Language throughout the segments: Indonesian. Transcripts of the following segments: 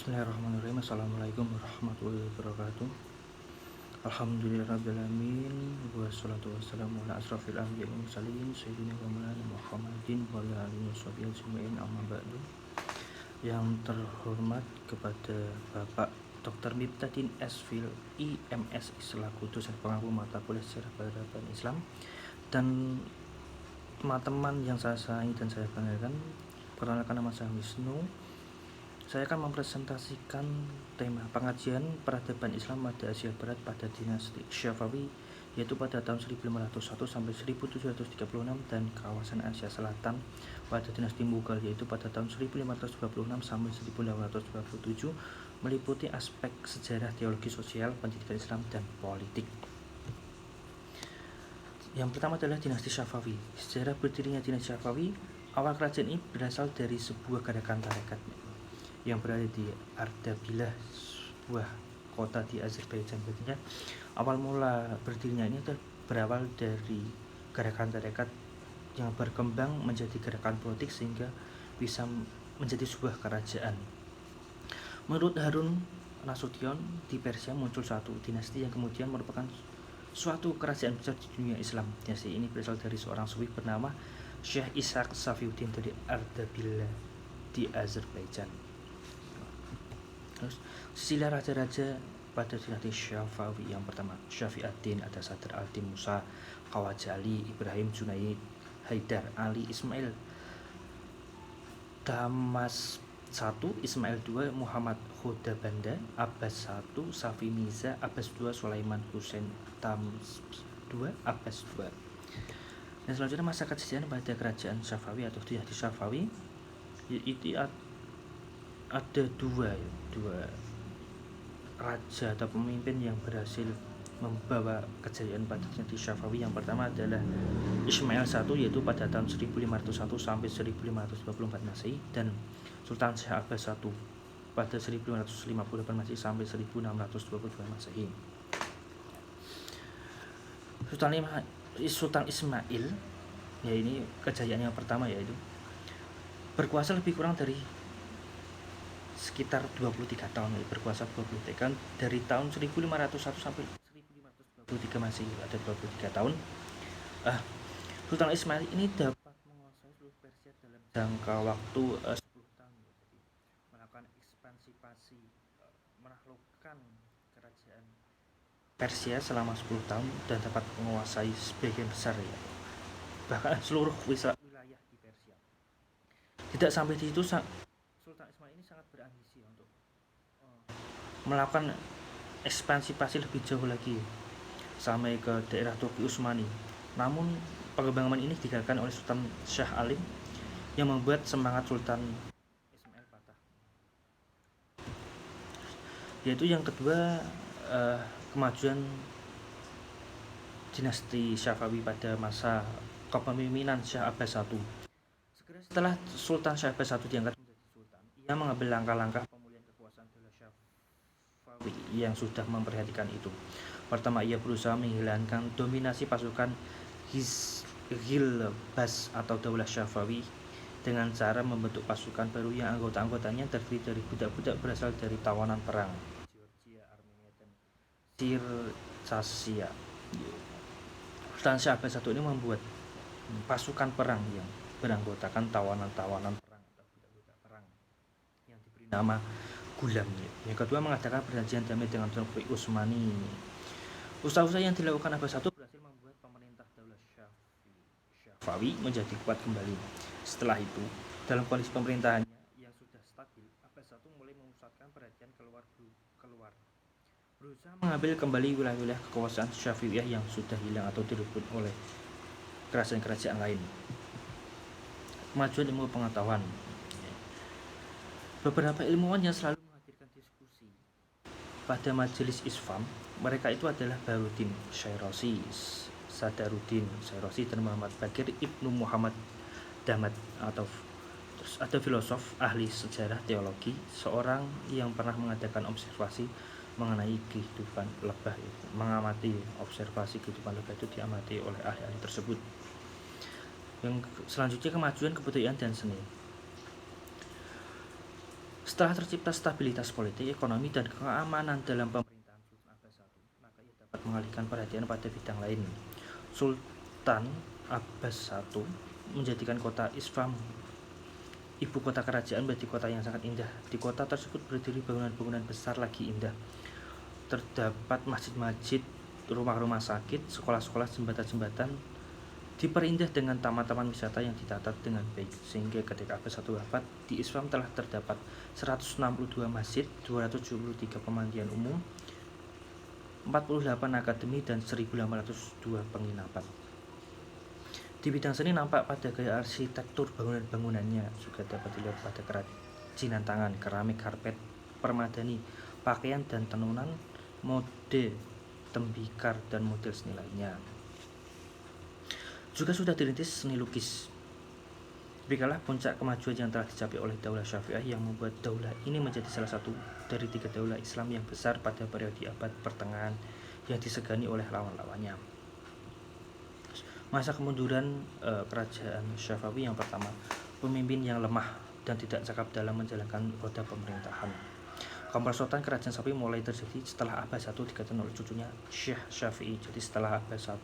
Bismillahirrahmanirrahim. Assalamualaikum warahmatullahi wabarakatuh. Alhamdulillahirrabbilalamin. Wassalatu wassalamu ala asrafil anbiya'i wal mursalin sayyidina wa maulana Muhammadin wa ala alihi washabihi ajmain, amma ba'du. Yang terhormat kepada Bapak Dr. Miftadin Esfil IMSI selaku dosen pengampu mata kuliah sejarah peradaban Islam, dan teman-teman yang saya sayangi dan saya banggakan, perkenalkan, nama saya Wisnu. Saya akan mempresentasikan tema pengajian peradaban Islam pada Asia Barat pada dinasti Syafawi, yaitu pada tahun 1501 sampai 1736, dan kawasan Asia Selatan pada dinasti Mughal, yaitu pada tahun 1526 sampai 1827, meliputi aspek sejarah, teologi, sosial, pendidikan Islam, dan politik. Yang pertama adalah dinasti Syafawi. Sejarah berdirinya dinasti Syafawi, awal kerajaan ini berasal dari sebuah gerakan tarekat yang berada di Ardabilah, sebuah kota di Azerbaijan. Berarti awal mula berdirinya ini berawal dari gerakan tarekat yang berkembang menjadi gerakan politik sehingga bisa menjadi sebuah kerajaan. Menurut Harun Nasution, di Persia muncul suatu dinasti yang kemudian merupakan suatu kerajaan besar di dunia Islam. Dinasti ini berasal dari seorang sufi bernama Syekh Ishaq Safiuddin dari Ardabilah di Azerbaijan. Terus silsilah raja-raja pada dinasti Syafawi yang pertama, Syafi'addin, ada Sadr al-Din Musa, Khawajali, Ibrahim, Junaid, Haidar, Ali, Ismail, Damas I, Ismail II, Muhammad Khodabanda, Abbas I, Safi Miza, Abbas II, Sulaiman Hussein, Tams II, Abbas II. Dan selanjutnya masa kejayaan pada kerajaan Syafawi atau dinasti Syafawi, itu ada dua raja atau pemimpin yang berhasil membawa kejayaan pada dinasti Syafawi. Yang pertama adalah Ismail I, yaitu pada tahun 1501 sampai 1524 Masehi, dan Sultan Syekh Abbas I pada 1558 Masehi sampai 1622 Masehi. Sultan Ismail, ya ini kejayaan yang pertama, yaitu berkuasa lebih kurang dari sekitar 23 tahun, berkuasa 23 tahun dari tahun 1501 sampai 1523 Masehi, ada 23 tahun. Sultan Ismail ini dapat menguasai seluruh Persia dalam jangka waktu 10 tahun, jadi melakukan ekspansi, menaklukkan kerajaan Persia selama 10 tahun dan dapat menguasai sebagian besar, ya, bahkan seluruh wilayah di Persia. Tidak sampai di situ, Sultan Ismail ini sangat berambisi untuk melakukan ekspansi lebih jauh lagi sampai ke daerah Turki Utsmani. Namun pengembangan ini digagalkan oleh Sultan Shah Alim yang membuat semangat Sultan Ismail patah. Yaitu yang kedua, kemajuan dinasti Syafawi pada masa kepemimpinan Syekh Abbas I. Segera setelah Sultan Syekh Abbas I diangkat menjadi sultan, ia mengambil langkah-langkah pemulihan kekuasaan Daulah Syafawi yang sudah memperhatikan itu. Pertama, ia berusaha menghilangkan dominasi pasukan Ghilbas atau Daulah Syafawi dengan cara membentuk pasukan baru yang anggota-anggotanya terdiri dari budak-budak berasal dari tawanan perang Georgia, Armenia, dan Circassia. Sultan Syekh Abbas I ini membuat pasukan perang yang beranggotakan tawanan-tawanan perang atau budak-budak perang yang diberi nama Gulam. Yang kedua, mengadakan perjanjian damai dengan Turki Utsmani. Usaha-usaha yang dilakukan Abbas I berhasil membuat pemerintah Daulah Syafawi menjadi kuat kembali. Setelah itu, dalam kondisi pemerintahannya yang sudah stabil, Abbas I mulai memusatkan perhatian keluar, berusaha mengambil kembali wilayah-wilayah kekuasaan Syafi'iyah yang sudah hilang atau direbut oleh kerajaan-kerajaan lain. Kemajuan ilmu pengetahuan. Beberapa ilmuwan yang selalu menghadirkan diskusi pada majelis Isfam, mereka itu adalah Baharuddin Syairozi, Sadaruddin Syairozi, dan Muhammad Bakir Ibnu Muhammad Damad. Terus ada filosof, ahli sejarah, teologi, seorang yang pernah mengadakan observasi mengenai kehidupan lebah, mengamati observasi kehidupan lebah itu diamati oleh ahli-ahli tersebut. Yang selanjutnya, kemajuan kebudayaan dan seni. Setelah tercipta stabilitas politik, ekonomi, dan keamanan dalam pemerintahan Sultan Abbas I, maka ia dapat mengalihkan perhatian pada bidang lain. Sultan Abbas I menjadikan kota Isfahan ibu kota kerajaan menjadi kota yang sangat indah. Di kota tersebut berdiri bangunan-bangunan besar lagi indah. Terdapat masjid-masjid, rumah-rumah sakit, sekolah-sekolah, jembatan-jembatan, diperindah dengan taman-taman wisata yang ditata dengan baik, sehingga ketika Abbas I wafat, di Isfahan telah terdapat 162 masjid, 273 pemandian umum, 48 akademi, dan 1.802 penginapan. Di bidang seni nampak pada gaya arsitektur bangunan-bangunannya juga dapat dilihat pada kerajinan tangan, keramik, karpet, permadani, pakaian dan tenunan, mode tembikar, dan model seni lainnya. Juga sudah dirintis seni lukis. Demikianlah puncak kemajuan yang telah dicapai oleh Daulah Syafi'iyah yang membuat daulah ini menjadi salah satu dari 3 daulah Islam yang besar pada periode abad pertengahan yang disegani oleh lawan-lawannya. Masa kemunduran kerajaan Syafawi yang pertama, pemimpin yang lemah dan tidak cakap dalam menjalankan roda pemerintahan. Kemerosotan kerajaan Syafi'i mulai terjadi setelah Abbas I digantikan oleh cucunya Syekh Syafi'i. Jadi setelah Abbas I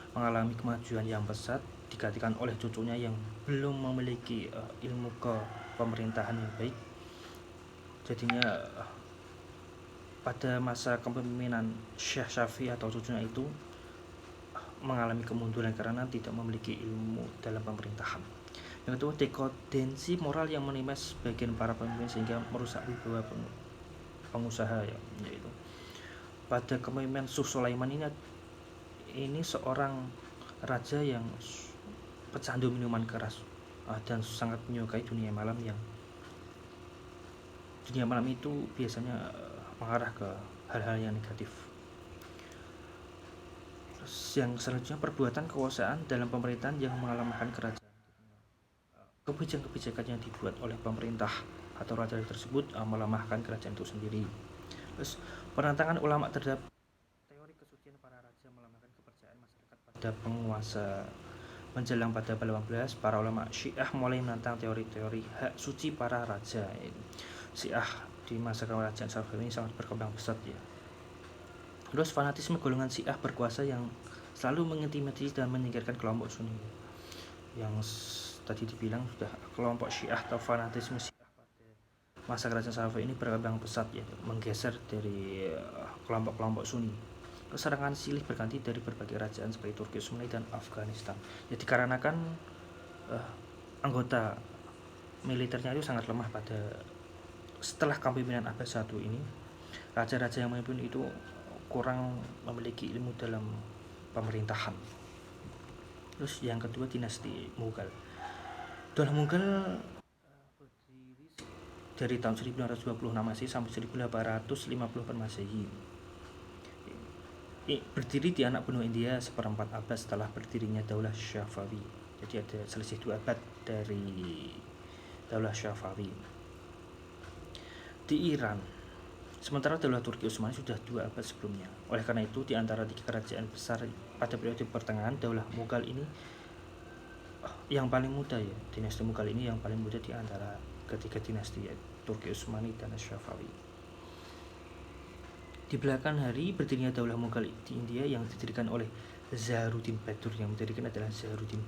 mengalami kemajuan yang pesat, digantikan oleh cucunya yang belum memiliki ilmu kepemerintahan yang baik. Jadinya pada masa kepemimpinan Syekh Syafi'i atau cucunya itu mengalami kemunduran karena tidak memiliki ilmu dalam pemerintahan. Yang kedua, dekodensi moral yang menimpa sebagian para pemimpin sehingga merusak wibawa pengusaha, yaitu pada kepemimpinan Syekh Sulaiman ini seorang raja yang pecandu minuman keras dan sangat menyukai dunia malam, yang dunia malam itu biasanya mengarah ke hal-hal yang negatif. Yang selanjutnya, perbuatan kekuasaan dalam pemerintahan yang mengalahkan kerajaan. Kebijakan-kebijakan yang dibuat oleh pemerintah atau raja tersebut melemahkan kerajaan itu sendiri. Terus penentangan ulama terhadap teori kesucian para raja melemahkan kepercayaan masyarakat pada penguasa. Menjelang pada abad 18, para ulama Syiah mulai menentang teori-teori hak suci para raja. Syiah di masa kerajaan Syafi'i ini sangat berkembang pesat ya. Terus fanatisme golongan Syiah berkuasa yang selalu mengintimidasi dan menyingkirkan kelompok Sunni. Yang tadi dibilang sudah, kelompok Syiah atau fanatisme Syiah pada masa kerajaan Syafi'i ini berkembang pesat ya, menggeser dari kelompok-kelompok Sunni. Serangan silih berganti dari berbagai kerajaan seperti Turki Utsmani dan Afghanistan. Jadi dikarenakan anggota militernya itu sangat lemah pada setelah kepemimpinan Abbas I ini, raja-raja yang memimpin itu kurang memiliki ilmu dalam pemerintahan. Terus yang kedua, dinasti Mughal. Daulah Mughal berdiri dari tahun 1926 Masehi sampai 1850 Masehi. Berdiri di anak benua India seperempat abad setelah berdirinya Daulah Syafawi. Jadi ada selisih 2 abad dari Daulah Syafawi. Di Iran, sementara Daulah Turki Utsmani sudah 2 abad sebelumnya. Oleh karena itu, di antara 3 kerajaan besar pada periode pertengahan, Daulah Mughal ini yang paling muda ya. Dinasti Mughal ini yang paling muda di antara ketiga dinasti, Turki Utsmani dan Syafawi. Di belakang hari berdirinya Daulah Mughal di India yang didirikan oleh Zaharuddin Badur. Yang mendirikan adalah Zaharuddin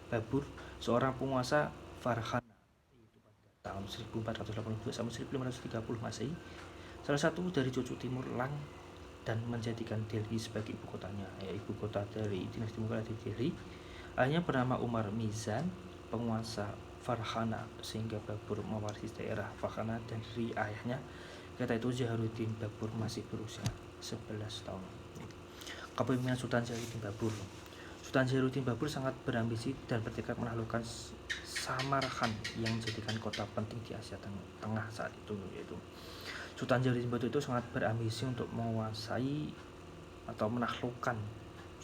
Babur, seorang penguasa Farghana, yaitu pada tahun 1482 sampai 1530 Masehi. Salah satu dari cucu Timur Lang, dan menjadikan Delhi sebagai ibu kotanya. Ibu kota dari dinasti Mughal di Delhi. Ayahnya bernama Umar Mizan, penguasa Farghana, sehingga Babur mewarisi daerah Farghana dari ayahnya. Kata itu Zaharuddin Babur masih berusia 11 tahun. Kepemimpinan Sultan Zaharuddin Babur. Sultan Zaharuddin Babur sangat berambisi dan bertekad menaklukkan Samarkand yang menjadikan kota penting di Asia Tengah saat itu, yaitu Sultan Zaharuddin Babur itu sangat berambisi untuk menguasai atau menaklukkan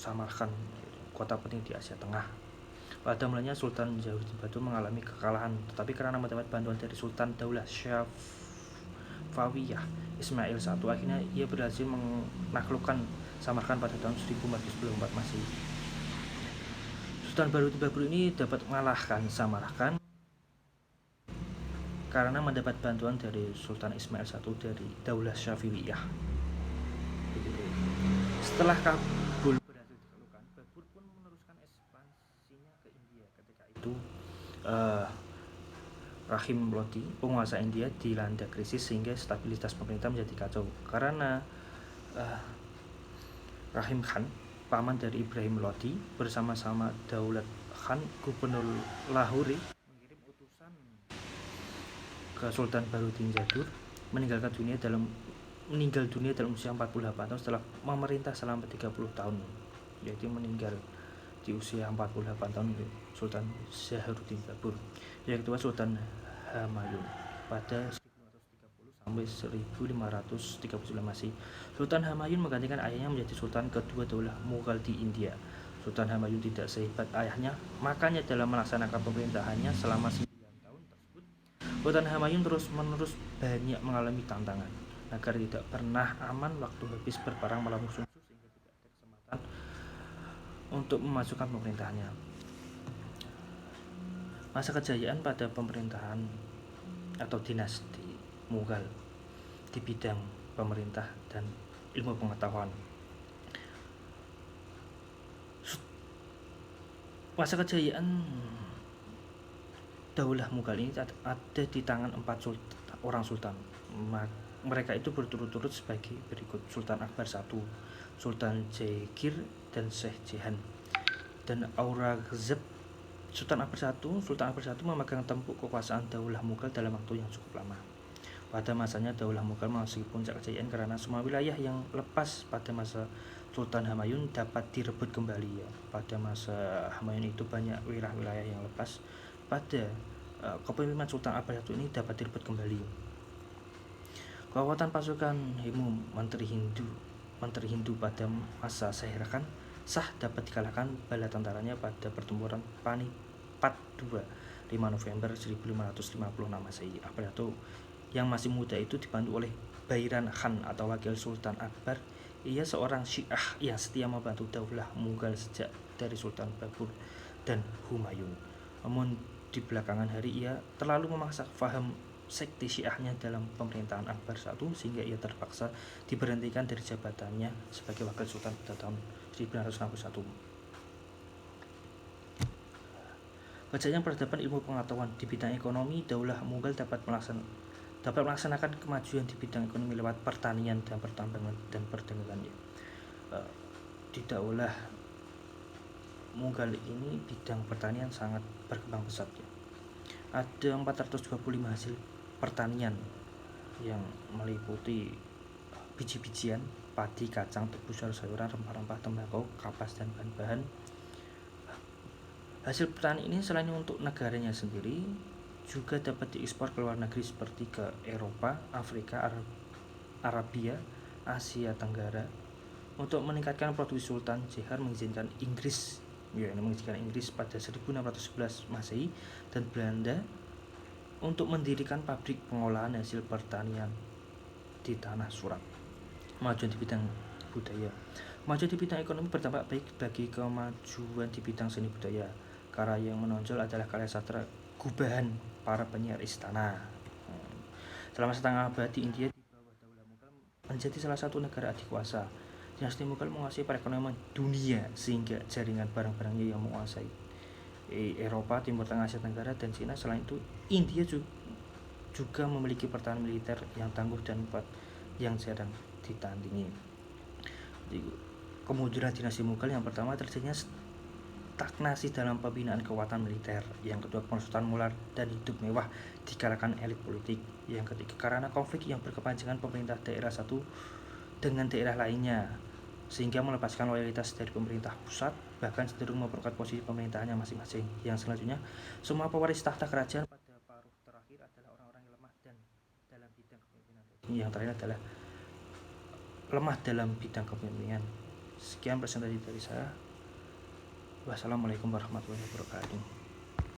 Samarkand, kota penting di Asia Tengah. Pada mulanya Sultan Zaharuddin Babur mengalami kekalahan, tetapi karena mendapat bantuan dari Sultan Daulah Syafi'iyah Ismail I, akhirnya ia berhasil menaklukkan Samarkand pada tahun 1494 Masehi. Sultan Zaharuddin Babur ini dapat mengalahkan Samarkand karena mendapat bantuan dari Sultan Ismail I dari Daulah Syafawiyah. Begitu. Setelah Kabul berhasil ditaklukkan, Babur pun meneruskan ekspansinya ke India. Ketika itu Rahim Lodi, penguasa India, dilanda krisis sehingga stabilitas pemerintah menjadi kacau karena Rahim Khan, paman dari Ibrahim Lodi, bersama-sama Daulat Khan, gubernur Lahore, mengirim utusan ke Sultan Baharudin Jadur, meninggal dunia dalam usia 48 tahun setelah memerintah selama 30 tahun, yaitu meninggal di usia 48 tahun Sultan Zaharuddin Babur. Yang kedua Sultan Humayun pada 1530 sampai 1539 Masehi. Sultan Humayun menggantikan ayahnya menjadi sultan kedua Daulah Mughal di India. Sultan Humayun tidak sehebat ayahnya, makanya dalam melaksanakan pemerintahannya selama 9 tahun tersebut, Sultan Humayun terus-menerus banyak mengalami tantangan. Negara tidak pernah aman, waktu habis berperang melawan musuh sehingga tidak ada kesempatan untuk memasukkan pemerintahannya. Masa kejayaan pada pemerintahan atau dinasti Mughal di bidang pemerintah dan ilmu pengetahuan. Masa kejayaan Daulah Mughal ini ada di tangan 4 orang sultan. Mereka itu berturut-turut sebagai berikut: Sultan Akbar I, Sultan Jahangir, dan Syekh Jahan, dan Aurangzeb. Sultan Akbar I memegang tampuk kekuasaan Daulah Mughal dalam waktu yang cukup lama. Pada masanya Daulah Mughal memasuki puncak kejayaan karena semua wilayah yang lepas pada masa Sultan Humayun dapat direbut kembali. Pada masa Humayun itu banyak wilayah yang lepas. Pada kepemimpinan Sultan Akbar I ini dapat direbut kembali. Kekuatan pasukan Menteri Hindu pada masa Zahir Khan Shah dapat dikalahkan bala tentaranya pada pertempuran Panipat II 5 November 1556 Masehi. Akbar II yang masih muda itu dibantu oleh Bairan Khan atau wakil Sultan Akbar. Ia seorang Syiah yang setia membantu Daulah Mughal sejak dari Sultan Babur dan Humayun. Namun di belakangan hari ia terlalu memaksa faham sekte Syiahnya dalam pemerintahan Akbar I sehingga ia terpaksa diberhentikan dari jabatannya sebagai wakil sultan pada tahun 1961. Kejayaan peradaban ilmu pengetahuan di bidang ekonomi, Daulah Mughal dapat melaksanakan kemajuan di bidang ekonomi lewat pertanian dan pertambangan dan perdagangan. Di Daulah Mughal ini bidang pertanian sangat berkembang pesat. Ada 425 hasil pertanian yang meliputi biji-bijian, padi, kacang, tebu, sayur-sayuran, rempah-rempah, tembakau, kapas, dan bahan-bahan. Hasil pertanian ini selain untuk negaranya sendiri, juga dapat diekspor ke luar negeri seperti ke Eropa, Afrika, Arabia, Asia Tenggara. Untuk meningkatkan produksi, Sultan Jahar mengizinkan Inggris pada 1611 Masehi dan Belanda untuk mendirikan pabrik pengolahan hasil pertanian di tanah Surat. Kemajuan di bidang budaya. Kemajuan di bidang ekonomi berdampak baik bagi kemajuan di bidang seni budaya. Karya yang menonjol adalah karya sastra gubahan para penyair istana. Selama setengah abad di India di bawah Daulah Mughal menjadi salah satu negara adikuasa. Dinasti Mughal menguasai perekonomian dunia sehingga jaringan barang-barangnya yang menguasai Eropa, Timur Tengah, Asia Tenggara, dan Cina. Selain itu, India juga memiliki pertahanan militer yang tangguh dan kuat yang jarang ditandingi. Kemunduran dinasti Mughal: yang pertama, terjadinya stagnasi dalam pembinaan kekuatan militer. Yang kedua, persatuan moral dan hidup mewah di kalangan elit politik. Yang ketiga, karena konflik yang berkepanjangan pemerintah daerah satu dengan daerah lainnya, sehingga melepaskan loyalitas dari pemerintah pusat, bahkan cenderung memperkuat posisi pemerintahannya masing-masing. Yang selanjutnya, semua pewaris tahta kerajaan pada paruh terakhir adalah orang-orang yang lemah dan dalam bidang kepemimpinan. Yang terakhir adalah lemah dalam bidang kepemimpinan. Sekian presentasi dari saya. Wassalamualaikum warahmatullahi wabarakatuh.